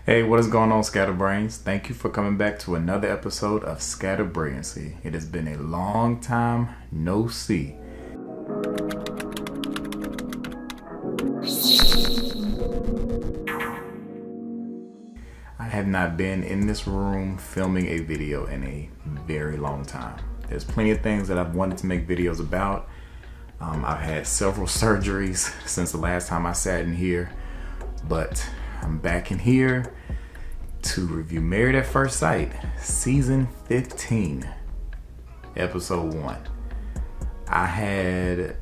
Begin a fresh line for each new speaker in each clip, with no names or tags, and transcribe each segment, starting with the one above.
Hey, what is going on, Scatterbrains? Thank you for coming back to another episode of Brilliancy. It has been a long time no see. I have not been in this room filming a video in a very long time. There's plenty of things that I've wanted to make videos about. I've had several surgeries since the last time I sat in here, but I'm back in here to review Married at First Sight, Season 15, Episode 1. I had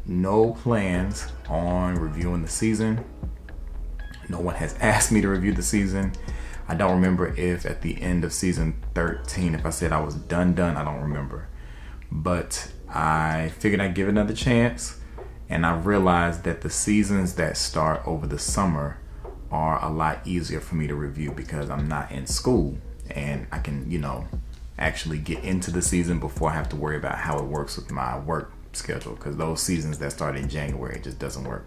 no plans on reviewing the season. No one has asked me to review the season. I don't remember if at the end of Season 13, if I said I was done, I don't remember. But I figured I'd give it another chance, and I realized that the seasons that start over the summer are a lot easier for me to review because I'm not in school and I can, actually get into the season before I have to worry about how it works with my work schedule, because those seasons that start in January, it just doesn't work.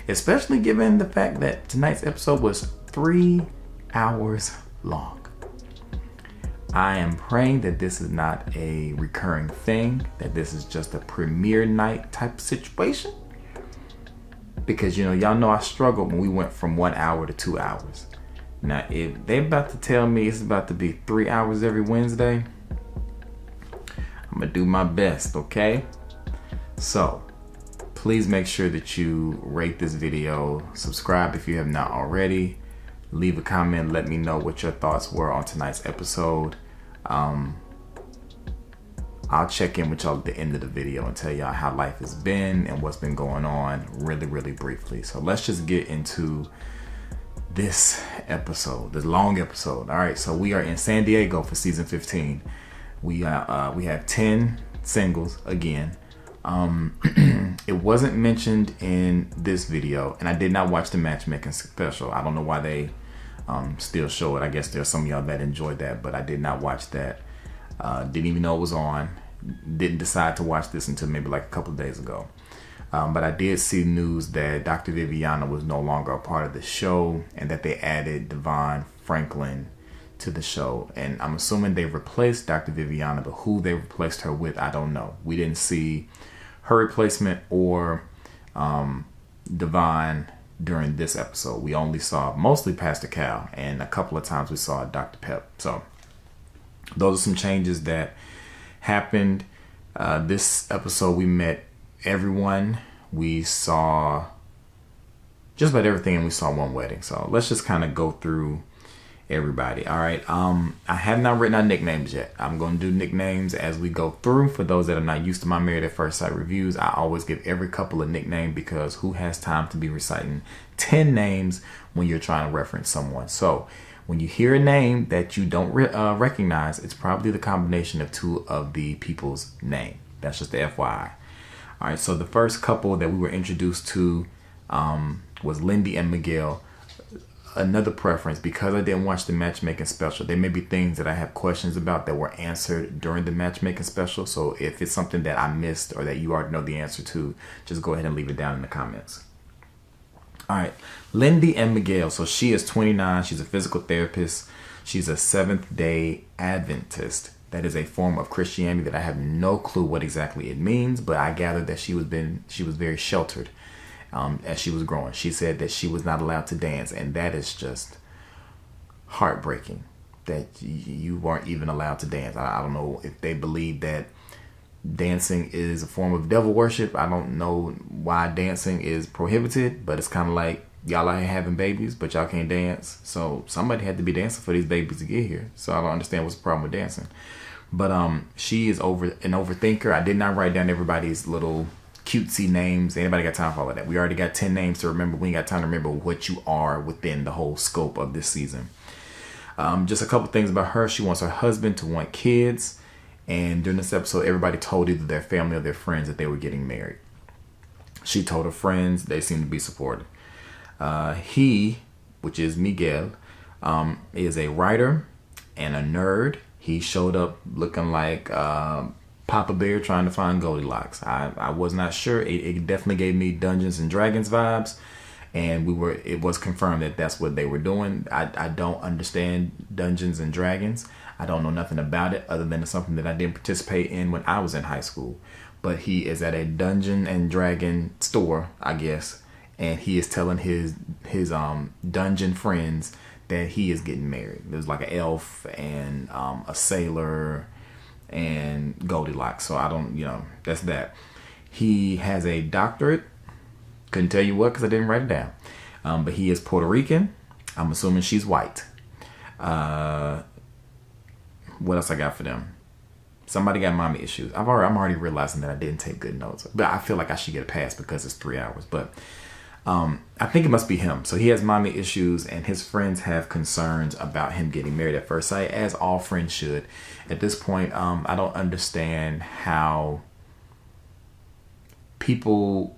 Especially given the fact that tonight's episode was 3 hours long. I am praying that this is not a recurring thing, that this is just a premiere night type situation. Because, y'all know I struggled when we went from 1 hour to 2 hours. Now, if they're about to tell me it's about to be 3 hours every Wednesday, I'm going to do my best, okay? So, please make sure that you rate this video, subscribe if you have not already, leave a comment, let me know what your thoughts were on tonight's episode. I'll check in with y'all at the end of the video and tell y'all how life has been and what's been going on really briefly. So let's just get into this episode, this long episode. All right, so we are in San Diego for season 15. We have 10 singles again. It wasn't mentioned in this video, and I did not watch the matchmaking special. I don't know why they still show it. I guess there's some of y'all that enjoyed that, but I did not watch that. Didn't even know it was on. Didn't decide to watch this until maybe like a couple of days ago. But I did see news that Dr. Viviana was no longer a part of the show and that they added Devon Franklin to the show. And I'm assuming they replaced Dr. Viviana, but who they replaced her with, I don't know. We didn't see her replacement or Devon during this episode. We only saw mostly Pastor Cal, and a couple of times we saw Dr. Pep. So those are some changes that happened. This episode, we met everyone. We saw just about everything, and we saw one wedding. So let's just kind of go through everybody. All right. I have not written out nicknames yet. I'm going to do nicknames as we go through. For those that are not used to my Married at First Sight reviews, I always give every couple a nickname because who has time to be reciting 10 names when you're trying to reference someone? So when you hear a name that you don't recognize, it's probably the combination of two of the people's name. That's just the FYI. All right, so the first couple that we were introduced to was Lindy and Miguel. Another preference, because I didn't watch the matchmaking special, there may be things that I have questions about that were answered during the matchmaking special. So if it's something that I missed or that you already know the answer to, just go ahead and leave it down in the comments. All right, Lindy and Miguel. So she is 29. She's a physical therapist. She's a Seventh-day Adventist. That is a form of Christianity that I have no clue what exactly it means, but I gathered that she was very sheltered as she was growing. She said that she was not allowed to dance, and that is just heartbreaking that you weren't even allowed to dance. I don't know if they believe that dancing is a form of devil worship. I don't know why dancing is prohibited, but it's kind of like y'all out here having babies, but y'all can't dance. So somebody had to be dancing for these babies to get here. So I don't understand what's the problem with dancing. But she is an overthinker. I did not write down everybody's little cutesy names. Anybody got time for all of that? We already got 10 names to remember. We ain't got time to remember what you are within the whole scope of this season. Just a couple things about her. She wants her husband to want kids. And during this episode, everybody told either their family or their friends that they were getting married. She told her friends. They seemed to be supportive. He, which is Miguel, is a writer and a nerd. He showed up looking like Papa Bear trying to find Goldilocks. I was not sure. It definitely gave me Dungeons and Dragons vibes. and it was confirmed that that's what they were doing. I don't understand Dungeons and Dragons. I don't know nothing about it other than it's something that I didn't participate in when I was in high school. But he is at a Dungeon and Dragon store, I guess, and he is telling his dungeon friends that he is getting married. There's like an elf and a sailor and Goldilocks. So I don't, that's that. He has a doctorate. Couldn't tell you what because I didn't write it down. But he is Puerto Rican. I'm assuming she's white. What else I got for them? Somebody got mommy issues. I'm already realizing that I didn't take good notes. But I feel like I should get a pass because it's 3 hours. But I think it must be him. So he has mommy issues and his friends have concerns about him getting married at first sight, as all friends should. At this point, I don't understand how people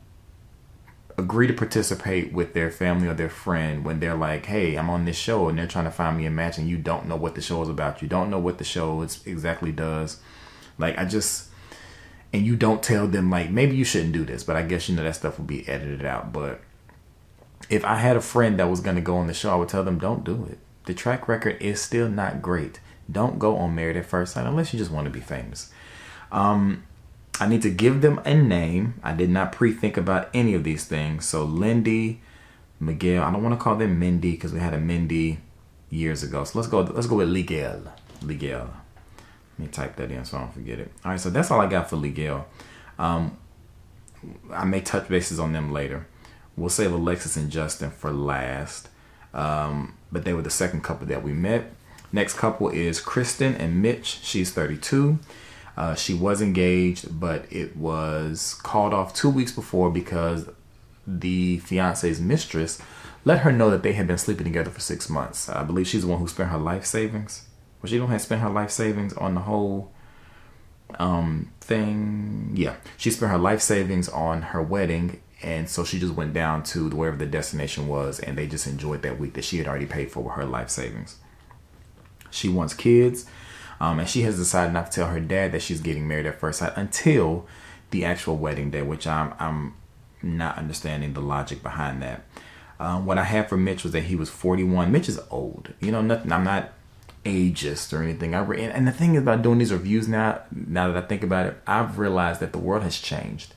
agree to participate with their family or their friend when they're like, hey, I'm on this show and they're trying to find me a match and you don't know what the show is about. You don't know what the show exactly does. And you don't tell them, like, maybe you shouldn't do this, but I guess, that stuff will be edited out. But if I had a friend that was going to go on the show, I would tell them, don't do it. The track record is still not great. Don't go on Married at First Sight unless you just want to be famous. I need to give them a name. I did not pre-think about any of these things. So Lindy, Miguel, I don't want to call them Mindy because we had a Mindy years ago. So let's go with Miguel. Let me type that in so I don't forget it. All right, so that's all I got for Miguel. I may touch bases on them later. We'll save Alexis and Justin for last. But they were the second couple that we met. Next couple is Kristen and Mitch. She's 32. She was engaged, but it was called off 2 weeks before because the fiance's mistress let her know that they had been sleeping together for 6 months. I believe she's the one who spent her life savings. Well, she don't have spent her life savings on the whole thing. Yeah, she spent her life savings on her wedding, and so she just went down to wherever the destination was, and they just enjoyed that week that she had already paid for with her life savings. She wants kids. And she has decided not to tell her dad that she's getting married at first sight until the actual wedding day, which I'm not understanding the logic behind that. What I had for Mitch was that he was 41. Mitch is old. Nothing. I'm not ageist or anything. And the thing is about doing these reviews now that I think about it, I've realized that the world has changed.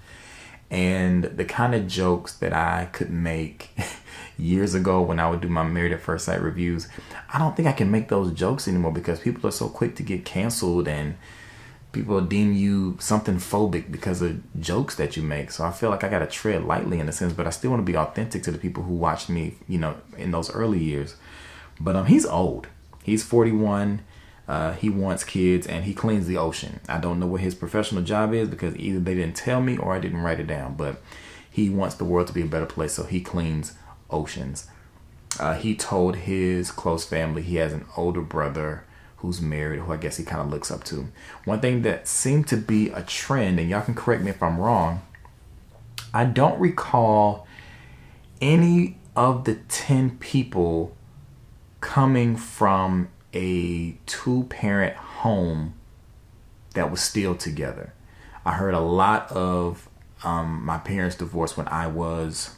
And the kind of jokes that I could make years ago when I would do my Married at First Sight reviews, I don't think I can make those jokes anymore because people are so quick to get canceled and people deem you something phobic because of jokes that you make. So I feel like I got to tread lightly in a sense, but I still want to be authentic to the people who watched me, in those early years. But he's old. He's 41. He wants kids and he cleans the ocean. I don't know what his professional job is because either they didn't tell me or I didn't write it down, but he wants the world to be a better place. So he cleans oceans. He told his close family he has an older brother who's married, who I guess he kind of looks up to. One thing that seemed to be a trend, and y'all can correct me if I'm wrong, I don't recall any of the 10 people coming from a 2-parent home that was still together. I heard a lot of my parents divorced when I was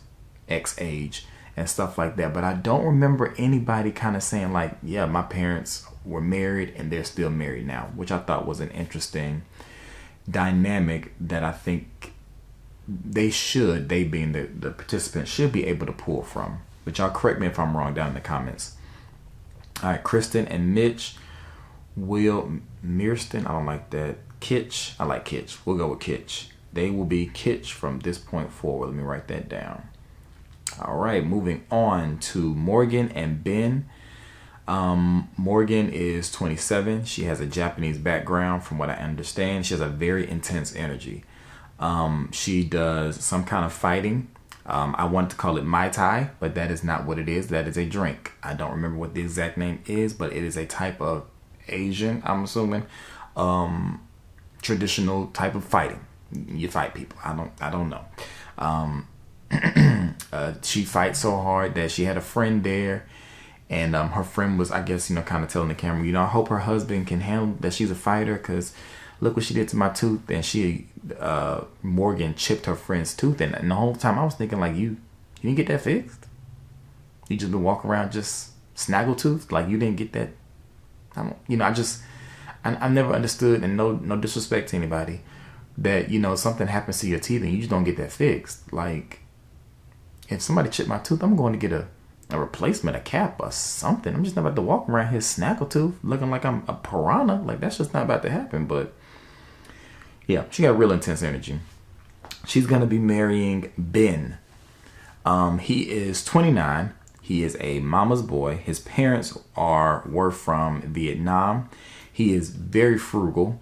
X age and stuff like that, but I don't remember anybody kind of saying like, yeah, my parents were married and they're still married now, which I thought was an interesting dynamic that I think they being the participants, should be able to pull from. But y'all correct me if I'm wrong down in the comments. All right, Kristen and Mitch. Will Mearston, I don't like that. Kitsch, I like Kitsch. We'll go with Kitsch. They will be Kitsch from this point forward. Let me write that down. All right, moving on to Morgan and Ben. Morgan is 27. She has a Japanese background from what I understand. She has a very intense energy. She does some kind of fighting. I want to call it Mai Tai, but that is not what it is. That is a drink. I don't remember what the exact name is, but it is a type of Asian, I'm assuming, traditional type of fighting. You fight people. I don't know. She fights so hard that she had a friend there, and her friend was, I guess, kind of telling the camera, I hope her husband can handle that she's a fighter, because look what she did to my tooth. And Morgan chipped her friend's tooth, and the whole time I was thinking, like, you didn't get that fixed? You just been walking around just snaggletooth? Like you didn't get that? I never understood, and no disrespect to anybody, that, something happens to your teeth and you just don't get that fixed. Like, if somebody chipped my tooth, I'm going to get a replacement, a cap or something. I'm just not about to walk around here snaggletooth looking like I'm a piranha. Like, that's just not about to happen. But yeah, she got real intense energy. She's going to be marrying Ben. He is 29. He is a mama's boy. His parents were from Vietnam. He is very frugal.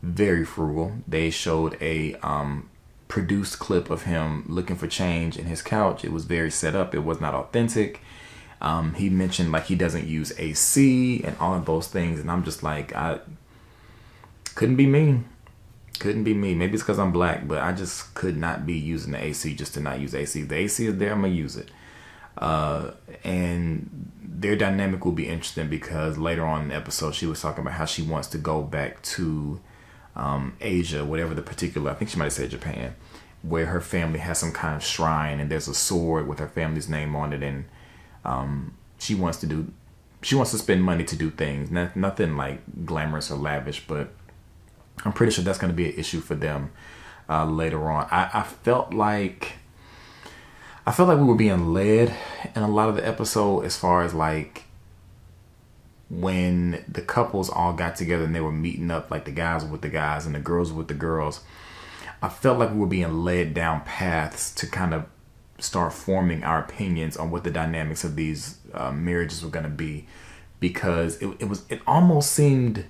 Very frugal. They showed a produced clip of him looking for change in his couch. It was very set up. It was not authentic. He mentioned like he doesn't use AC and all of those things. And I'm just like, couldn't be me. Couldn't be me. Maybe it's because I'm black, but I just could not be using the AC just to not use AC. If the AC is there, I'm going to use it. And their dynamic will be interesting because later on in the episode, she was talking about how she wants to go back to Asia, whatever the particular, I think she might have said Japan, where her family has some kind of shrine and there's a sword with her family's name on it, and she wants to spend money to do things. Nothing like glamorous or lavish, but I'm pretty sure that's going to be an issue for them later on. I felt like we were being led in a lot of the episode as far as like when the couples all got together and they were meeting up, like the guys with the guys and the girls with the girls. I felt like we were being led down paths to kind of start forming our opinions on what the dynamics of these marriages were going to be, because it almost seemed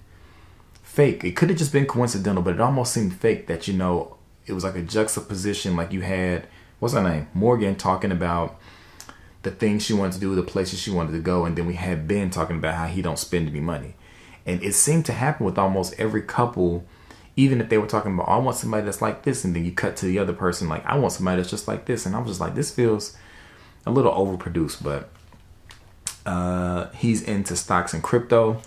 fake. It could have just been coincidental, but it almost seemed fake that, it was like a juxtaposition. Like you had, what's her name? Morgan talking about the things she wanted to do, the places she wanted to go. And then we had Ben talking about how he don't spend any money. And it seemed to happen with almost every couple, even if they were talking about, I want somebody that's like this. And then you cut to the other person, like, I want somebody that's just like this. And I was just like, this feels a little overproduced, but he's into stocks and crypto.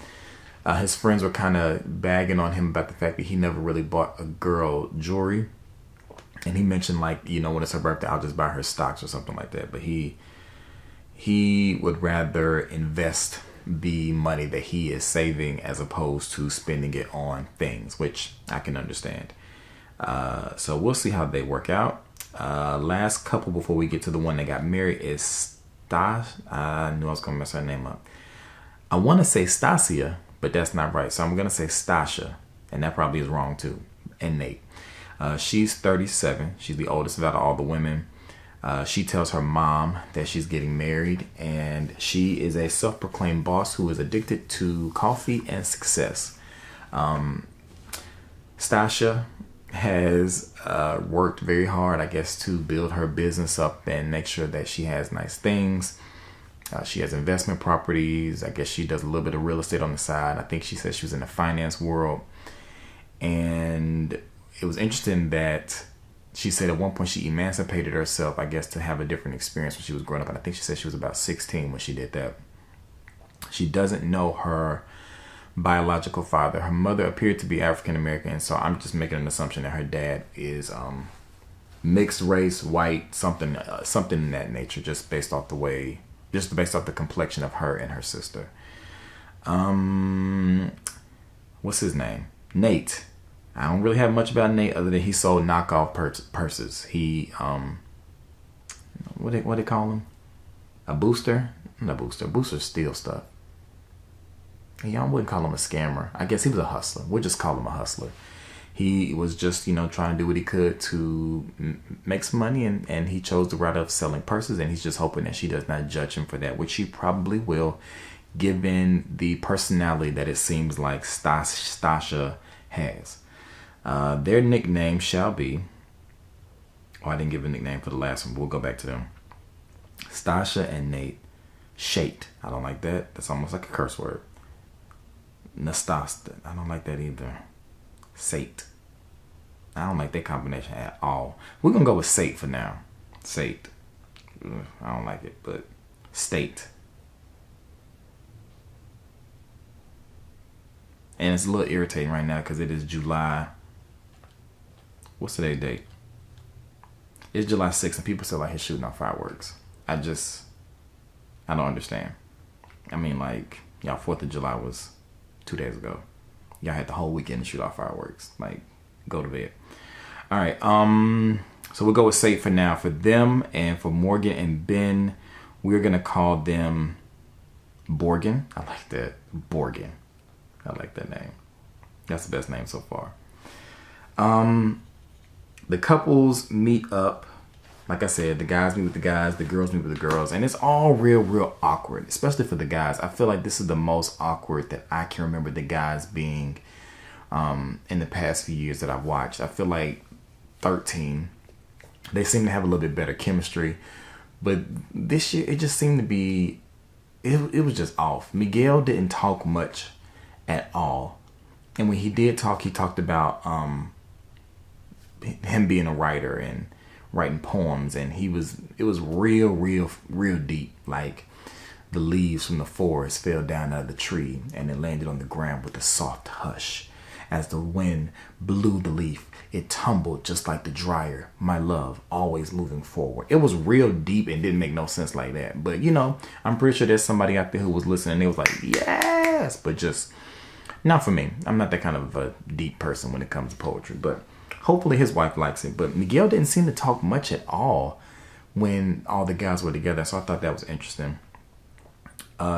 His friends were kind of bagging on him about the fact that he never really bought a girl jewelry. And he mentioned like, when it's her birthday, I'll just buy her stocks or something like that. But he would rather invest the money that he is saving as opposed to spending it on things, which I can understand. So we'll see how they work out. Last couple before we get to the one that got married is I knew I was going to mess her name up. I want to say Stacia, but that's not right. So I'm going to say Stacia, and that probably is wrong too. And Nate. She's 37. She's the oldest out of all the women. She tells her mom that she's getting married, and she is a self-proclaimed boss who is addicted to coffee and success. Stacia has worked very hard, I guess, to build her business up and make sure that she has nice things. She has investment properties. I guess she does a little bit of real estate on the side. I think she said she was in the finance world. And it was interesting that she said at one point she emancipated herself, I guess, to have a different experience when she was growing up. And I think she said she was about 16 when she did that. She doesn't know her biological father. Her mother appeared to be African American, so I'm just making an assumption that her dad is mixed race, white, something in that nature, just based off the complexion of her and her sister. What's his name? Nate. I don't really have much about Nate other than he sold knockoff purses. He what they call him? A booster? Not a booster. Boosters steal stuff. Y'all wouldn't call him a scammer. I guess he was a hustler. We'll just call him a hustler. He was just, trying to do what he could to make some money, and he chose the route of selling purses, and he's just hoping that she does not judge him for that, which she probably will, given the personality that it seems like Stacia has. Their nickname shall be, I didn't give a nickname for the last one, but we'll go back to them. Stacia and Nate. Shate. I don't like that. That's almost like a curse word. Nastasta. I don't like that either. Sate. I don't like that combination at all. We're going to go with Sate for now. Sate. Ugh, I don't like it, but State. And it's a little irritating right now because it is July. What's today's date? It's July 6th and people still out here shooting off fireworks. I I don't understand. I mean, like, y'all 4th of July was 2 days ago. Y'all had the whole weekend to shoot off fireworks. Like, go to bed. All right. So we'll go with safe for now. For them and for Morgan and Ben, we're going to call them Borgen. I like that. Borgen. I like that name. That's the best name so far. The couples meet up. Like I said, the guys meet with the guys, the girls meet with the girls, and it's all real awkward, especially for the guys. I feel like this is the most awkward that I can remember the guys being in the past few years that I've watched. I feel like 13, they seem to have a little bit better chemistry, but this year it just seemed to be, it was just off. Miguel didn't talk much at all, and when he did talk, he talked about him being a writer and writing poems, and it was real deep. Like the leaves from the forest fell down out of the tree and it landed on the ground with a soft hush. As the wind blew the leaf, it tumbled just like the dryer. My love, always moving forward. It was real deep and didn't make no sense like that. But I'm pretty sure there's somebody out there who was listening and they was like, yes, but just not for me. I'm not that kind of a deep person when it comes to poetry, but hopefully his wife likes it. But Miguel didn't seem to talk much at all when all the guys were together. So I thought that was interesting.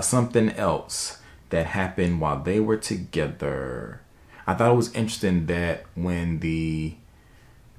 Something else that happened while they were together. I thought it was interesting that when the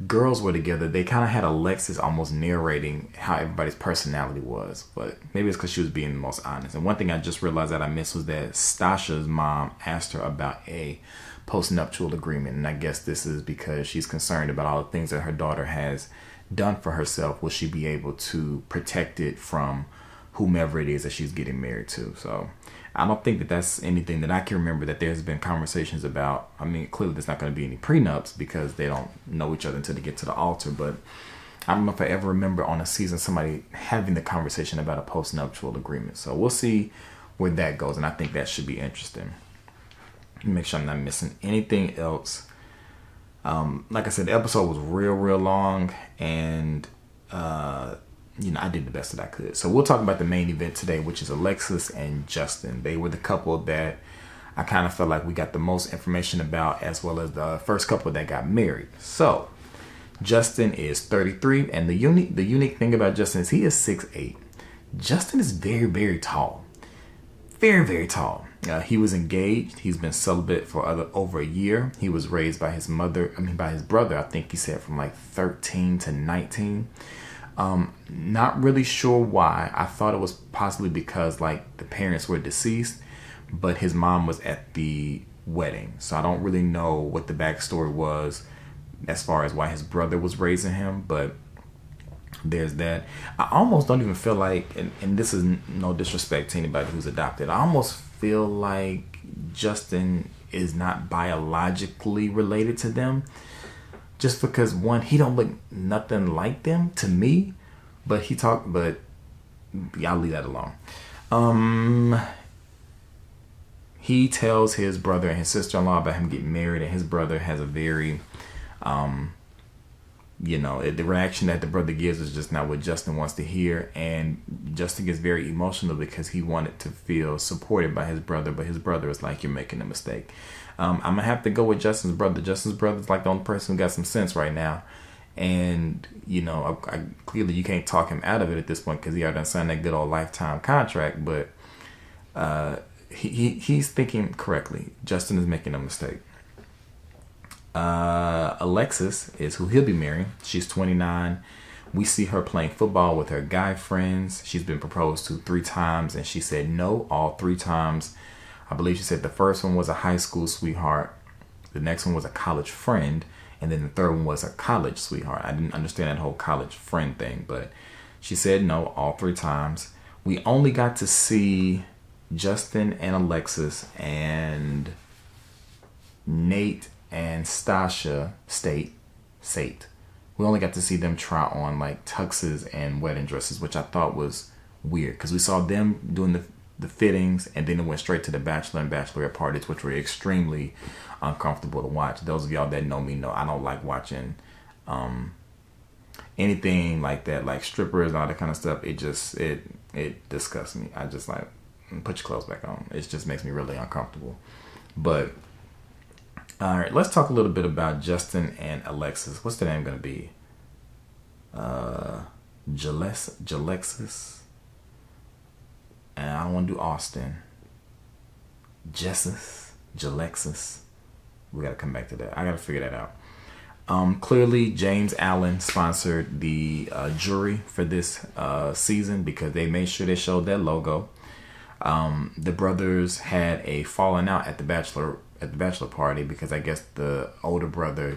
girls were together, they kind of had Alexis almost narrating how everybody's personality was. But maybe it's because she was being the most honest. And one thing I just realized that I missed was that Stasia's mom asked her about a post-nuptial agreement, and I guess this is because she's concerned about all the things that her daughter has done for herself. Will she be able to protect it from whomever it is that she's getting married to? So I don't think that that's anything that I can remember that there's been conversations about. I mean, clearly there's not going to be any prenups because they don't know each other until they get to the altar, but I don't know if I ever remember on a season somebody having the conversation about a post-nuptial agreement. So we'll see where that goes, and I think that should be interesting. Make sure I'm not missing anything else. Like I said, the episode was real long, and I did the best that I could. So we'll talk about the main event today, which is Alexis and Justin. They were the couple that I kind of felt like we got the most information about, as well as the first couple that got married. So Justin is 33, and the unique thing about Justin is he is 6'8". Justin is very tall. Very tall. He was engaged. He's been celibate for over a year. He was raised by his brother. I think he said from like 13 to 19. Not really sure why. I thought it was possibly because like the parents were deceased, but his mom was at the wedding. So I don't really know what the backstory was as far as why his brother was raising him, but there's that. I almost don't even feel like, and this is no disrespect to anybody who's adopted, I almost feel like Justin is not biologically related to them, just because one, he don't look nothing like them to me, but I'll leave that alone. He tells his brother and his sister-in-law about him getting married, and his brother has a very the reaction that the brother gives is just not what Justin wants to hear, and Justin gets very emotional because he wanted to feel supported by his brother, but his brother is like, you're making a mistake. I'm gonna have to go with Justin's brother. Justin's brother's like the only person who got some sense right now, and clearly you can't talk him out of it at this point because he already signed that good old lifetime contract, but he's thinking correctly. Justin is making a mistake. Alexis is who he'll be marrying. She's 29. We see her playing football with her guy friends. She's been proposed to 3 times, and she said no all 3 times. I believe she said the first one was a high school sweetheart, the next one was a college friend, and then the third one was a college sweetheart. I didn't understand that whole college friend thing, but she said no all 3 times. We only got to see Justin and Alexis and Nate and Stacia Sate. We only got to see them try on like tuxes and wedding dresses, which I thought was weird because we saw them doing the fittings, and then it went straight to the bachelor and bachelorette parties, which were extremely uncomfortable to watch. Those of y'all that know me know I don't like watching anything like that, like strippers and all that kind of stuff, it disgusts me. I just like, put your clothes back on. It just makes me really uncomfortable. But all right, let's talk a little bit about Justin and Alexis. What's the name gonna be? Jalexis. And I don't want to do Austin. Jalexis. We gotta come back to that. I gotta figure that out. Clearly, James Allen sponsored the jury for this season because they made sure they showed that logo. The brothers had a falling out at the bachelor party because I guess Justin's older brother,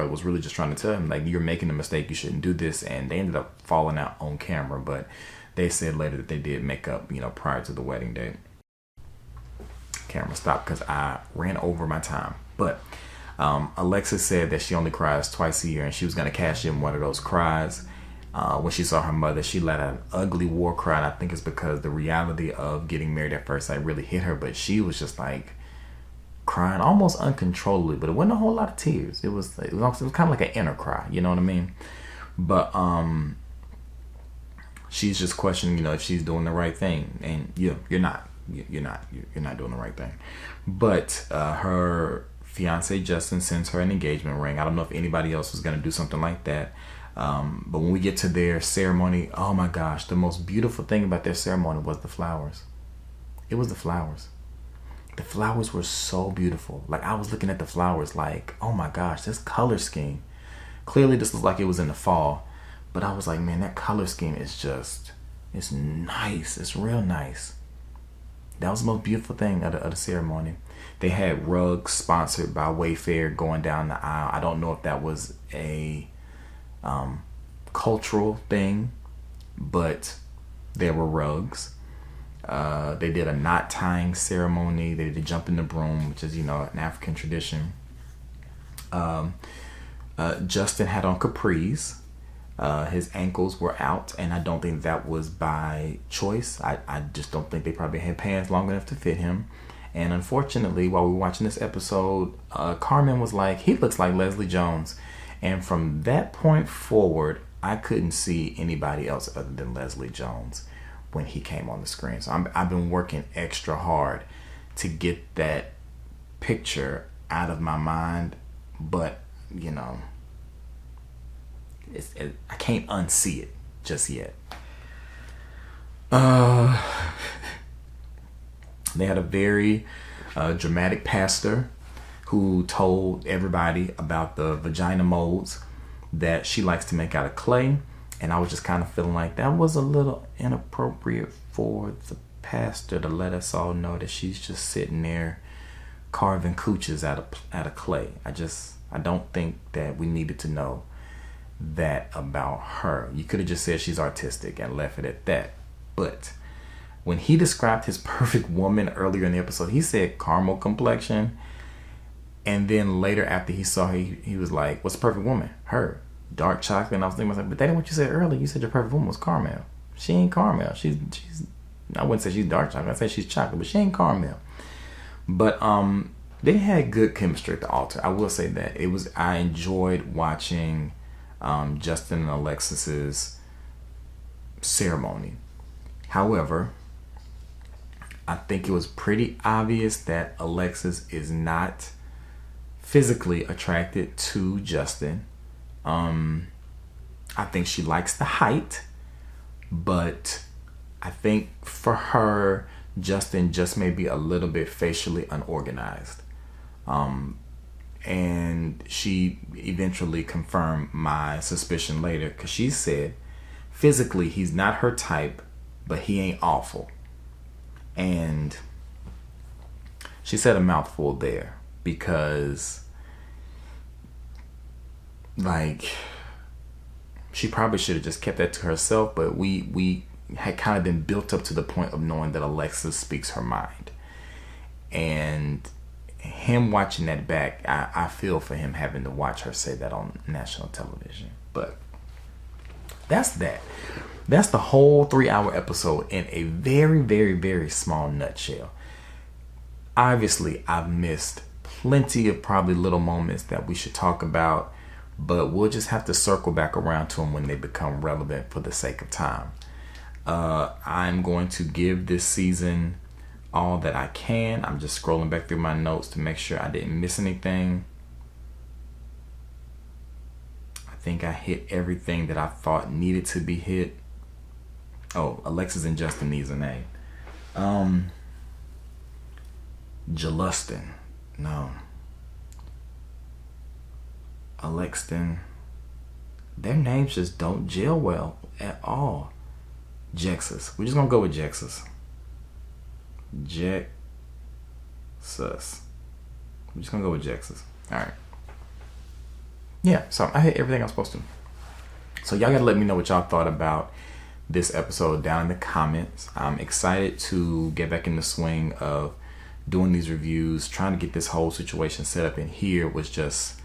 was really just trying to tell him, like, you're making a mistake, you shouldn't do this, and they ended up falling out on camera. But they said later that they did make up, prior to the wedding date. Camera stopped because I ran over my time. But Alexis said that she only cries twice a year, and she was going to cash in one of those cries. When she saw her mother, she let out an ugly war cry, and I think it's because the reality of getting married at first sight really hit her. But she was just like crying almost uncontrollably, but it wasn't a whole lot of tears. It was kind of like an inner cry, you know what I mean? But she's just questioning, if she's doing the right thing, and you're not doing the right thing. But her fiance Justin sends her an engagement ring. I don't know if anybody else was going to do something like that. But when we get to their ceremony, oh my gosh, the most beautiful thing about their ceremony was the flowers. It was the flowers. The flowers were so beautiful. Like, I was looking at the flowers like, oh my gosh, this color scheme. Clearly this looked like it was in the fall, but I was like, man, that color scheme is it's nice. It's real nice. That was the most beautiful thing of the ceremony. They had rugs sponsored by Wayfair going down the aisle. I don't know if that was a cultural thing, but there were rugs. They did a knot tying ceremony. They did a jump in the broom, which is, an African tradition. Justin had on capris. His ankles were out, and I don't think that was by choice. I just don't think they probably had pants long enough to fit him. And unfortunately, while we were watching this episode, Carmen was like, he looks like Leslie Jones. And from that point forward, I couldn't see anybody else other than Leslie Jones when he came on the screen. So I've been working extra hard to get that picture out of my mind, but I can't unsee it just yet. They had a very dramatic pastor who told everybody about the vagina molds that she likes to make out of clay. And I was just kind of feeling like that was a little inappropriate for the pastor to let us all know that she's just sitting there carving cooches out of clay. I don't think that we needed to know that about her. You could have just said she's artistic and left it at that. But when he described his perfect woman earlier in the episode, he said caramel complexion. And then later, after he saw her, he was like, what's a perfect woman? Her. Dark chocolate. And I was thinking, but that ain't what you said earlier. You said your perfect woman was caramel. She ain't caramel. She's I wouldn't say she's dark chocolate. I'd say she's chocolate, but she ain't caramel. But they had good chemistry at the altar. I will say that. I enjoyed watching Justin and Alexis's ceremony. However, I think it was pretty obvious that Alexis is not physically attracted to Justin. I think she likes the height, but I think for her, Justin just may be a little bit facially unorganized. And she eventually confirmed my suspicion later, because she said physically he's not her type, but he ain't awful. And she said a mouthful there, because she probably should have just kept that to herself, but we had kind of been built up to the point of knowing that Alexis speaks her mind. And him watching that back, I feel for him having to watch her say that on national television. But that's that. That's the whole 3-hour episode in a very, very, very small nutshell. Obviously, I've missed plenty of probably little moments that we should talk about, but we'll just have to circle back around to them when they become relevant for the sake of time. I'm going to give this season all that I can. I'm just scrolling back through my notes to make sure I didn't miss anything. I think I hit everything that I thought needed to be hit. Oh, Alexis and Justin needs a name. Jalustin. No. Alexton. Their names just don't gel well at all. Jexus. We're just gonna go with Jexus. Jexus. We're just gonna go with Jexus. Alright. Yeah, so I hit everything I'm supposed to. So y'all gotta let me know what y'all thought about this episode down in the comments. I'm excited to get back in the swing of doing these reviews. Trying to get this whole situation set up in here was just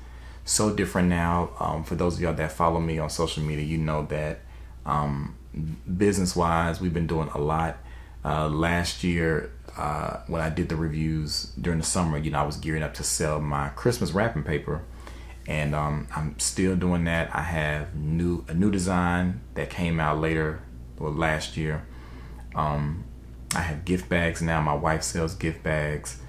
so different now. For those of y'all that follow me on social media, you know that business wise we've been doing a lot. Last year when I did the reviews during the summer, I was gearing up to sell my Christmas wrapping paper, and I'm still doing that. I have a new design that came out last year. I have gift bags now. My wife sells gift bags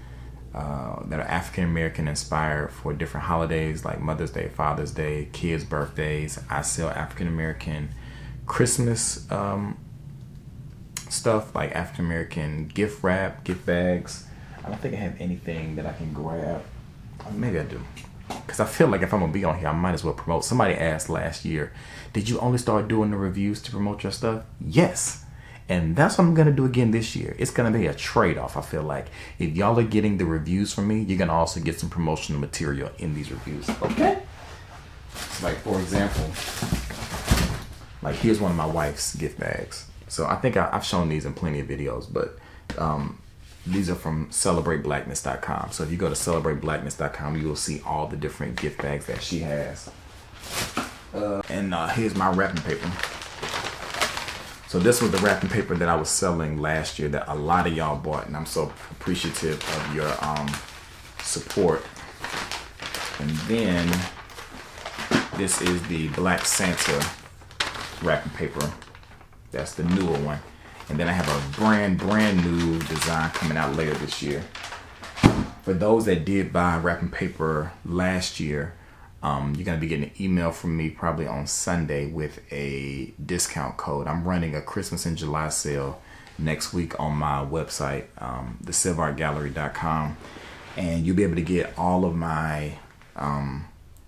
that are African American inspired for different holidays like Mother's Day, Father's Day, kids' birthdays. I sell African American Christmas stuff like African American gift wrap, gift bags. I don't think I have anything that I can grab. Maybe I do, because I feel like if I'm gonna be on here, I might as well promote. Somebody asked last year, did you only start doing the reviews to promote your stuff? Yes. And that's what I'm going to do again this year. It's going to be a trade-off, I feel like. If y'all are getting the reviews from me, you're going to also get some promotional material in these reviews. Okay? Like, for example, like here's one of my wife's gift bags. So I think I've shown these in plenty of videos, but these are from celebrateblackness.com. So if you go to celebrateblackness.com, you will see all the different gift bags that she has. And here's my wrapping paper. So this was the wrapping paper that I was selling last year that a lot of y'all bought, and I'm so appreciative of your support. And then this is the Black Santa wrapping paper. That's the newer one. And then I have a brand new design coming out later this year. For those that did buy wrapping paper last year, you're going to be getting an email from me probably on Sunday with a discount code. I'm running a Christmas in July sale next week on my website, thecivartgallery.com, and you'll be able to get all of my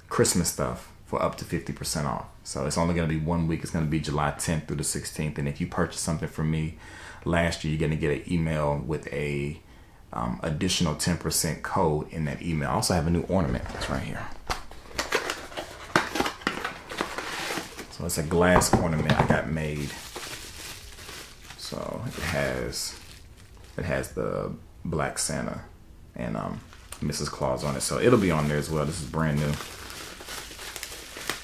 Christmas stuff for up to 50% off. So it's only going to be 1 week. It's going to be July 10th through the 16th. And if you purchase something from me last year, you're going to get an email with a additional 10% code in that email. I also have a new ornament. It's right here. So it's a glass ornament I got made. So it has the Black Santa and Mrs. Claus on it. So it'll be on there as well. This is brand new.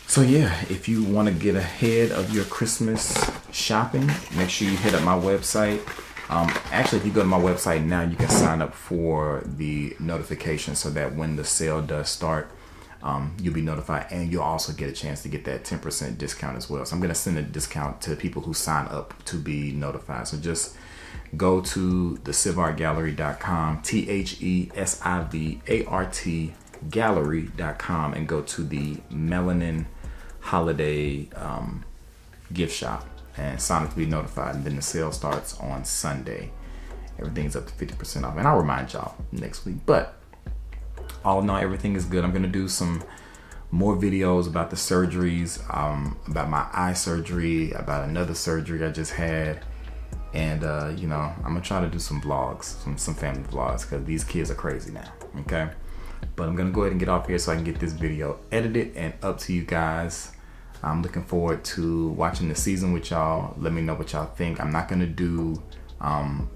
So yeah, if you want to get ahead of your Christmas shopping, make sure you hit up my website. Actually, if you go to my website now, you can sign up for the notification so that when the sale does start, you'll be notified, and you'll also get a chance to get that 10% discount as well. So I'm going to send a discount to people who sign up to be notified. So just go to thecivartgallery.com, THESIVART gallery.com, and go to the Melanin Holiday gift shop and sign up to be notified. And then the sale starts on Sunday. Everything's up to 50% off. And I'll remind y'all next week. But all in all, everything is good. I'm going to do some more videos about the surgeries, about my eye surgery, about another surgery I just had. And, I'm going to try to do some vlogs, some family vlogs, because these kids are crazy now, okay? But I'm going to go ahead and get off here so I can get this video edited and up to you guys. I'm looking forward to watching the season with y'all. Let me know what y'all think. I'm not going to do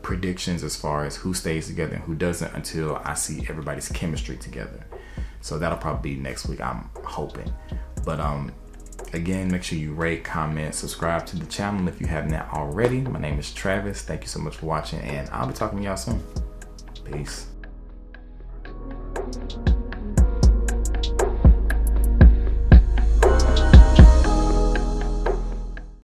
predictions as far as who stays together and who doesn't until I see everybody's chemistry together. So that'll probably be next week, I'm hoping. But again, make sure you rate, comment, subscribe to the channel if you haven't already. My name is Travis. Thank you so much for watching, and I'll be talking to y'all soon. Peace.